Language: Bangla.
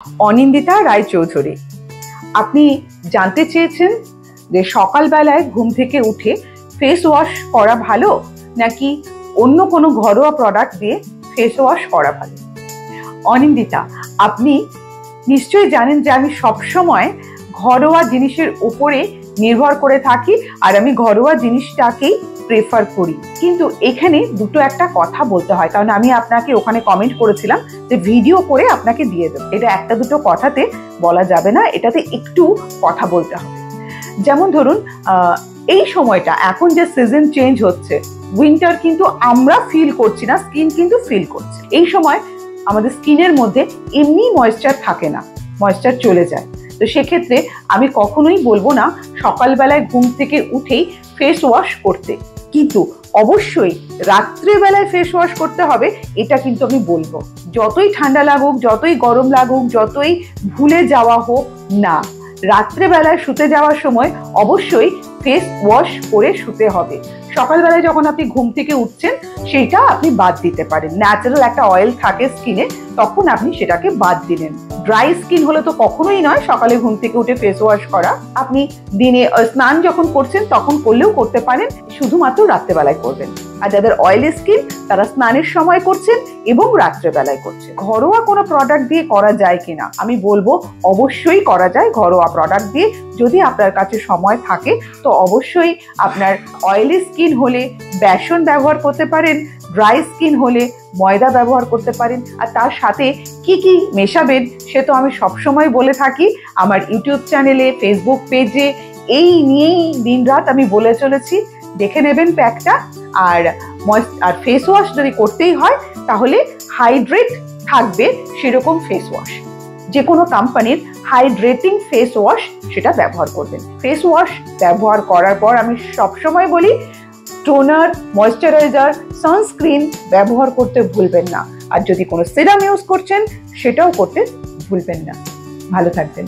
অনিন্দিতা রায়চৌধুরী, আপনি জানতে চেয়েছেন যে সকালবেলায় ঘুম থেকে উঠে ফেস ওয়াশ করা ভালো নাকি অন্য কোনো ঘরোয়া প্রোডাক্ট দিয়ে ফেস ওয়াশ করা ভালো। অনিন্দিতা, আপনি নিশ্চয়ই জানেন যে আমি সবসময় ঘরোয়া জিনিসের উপরে নির্ভর করে থাকি আর আমি ঘরোয়া জিনিসটাকেই প্রেফার করি। কিন্তু এখানে দুটো একটা কথা বলতে হয়, কারণ আমি আপনাকে ওখানে কমেন্ট করেছিলাম যে ভিডিও করে আপনাকে দিয়ে দেবো। এটা একটা দুটো কথাতে বলা যাবে না, এটাতে একটু কথা বলতে হবে। যেমন ধরুন এই সময়টা এখন যে সিজন চেঞ্জ হচ্ছে, উইন্টার কিন্তু আমরা ফিল করছি না, স্কিন কিন্তু ফিল করছে। এই সময় আমাদের স্কিনের মধ্যে এমনি ময়েশ্চার থাকে না, ময়েশ্চার চলে যায়। তো সেক্ষেত্রে আমি কখনোই বলবো না সকালবেলায় ঘুম থেকে উঠেই ফেস ওয়াশ করতে, কিন্তু অবশ্যই রাত্রেবেলায় ফেস ওয়াশ করতে হবে এটা কিন্তু আমি বলবো। যতই ঠান্ডা লাগুক, যতই গরম লাগুক, যতই ভুলে যাওয়া হোক না, রাত্রেবেলায় শুতে যাওয়ার সময় অবশ্যই ফেস ওয়াশ করে শুতে হবে। সকালবেলায় যখন আপনি ঘুম থেকে উঠছেন সেটা আপনি বাদ দিতে পারেন। ন্যাচারাল একটা অয়েল থাকে স্কিনে, তখন আপনি সেটাকে বাদ দিলেন। ড্রাই স্কিন হলে তো কখনোই নয় সকালে ঘুম থেকে উঠে ফেস ওয়াশ করা। আপনি দিনে স্নান যখন করছেন তখন করলেও করতে পারেন, শুধুমাত্র রাত্রেবেলায় করবেন। আর যাদের অয়েলি স্কিন তারা স্নানের সময় করছেন এবং রাত্রেবেলায় করছেন। ঘরোয়া কোনো প্রোডাক্ট দিয়ে করা যায় কিনা আমি বলবো অবশ্যই করা যায় ঘরোয়া প্রোডাক্ট দিয়ে, যদি আপনার কাছে সময় থাকে। তো অবশ্যই আপনার অয়েলি স্কিন হলে বেসন ব্যবহার করতে পারেন, ড্রাই স্কিন হলে ময়দা ব্যবহার করতে পারেন। আর তার সাথে কি কি মেশাবেন সে তো আমি সবসময় বলে থাকি আমার ইউটিউব চ্যানেলে, ফেসবুক পেজে, এই নিয়েই দিনরাত আমি বলে চলেছি। দেখে নেবেন প্যাকটা। আর ফেস ওয়াশ যদি করতেই হয় তাহলে হাইড্রেট থাকবে সেরকম ফেস ওয়াশ, যে কোনো কোম্পানির হাইড্রেটিং ফেস ওয়াশ সেটা ব্যবহার করবেন। ফেস ওয়াশ ব্যবহার করার পর আমি সবসময় বলি টোনার, ময়েশ্চারাইজার, সানস্ক্রিন ব্যবহার করতে ভুলবেন না। আর যদি কোনো সিরাম ইউজ করছেন সেটাও করতে ভুলবেন না। ভালো থাকবেন।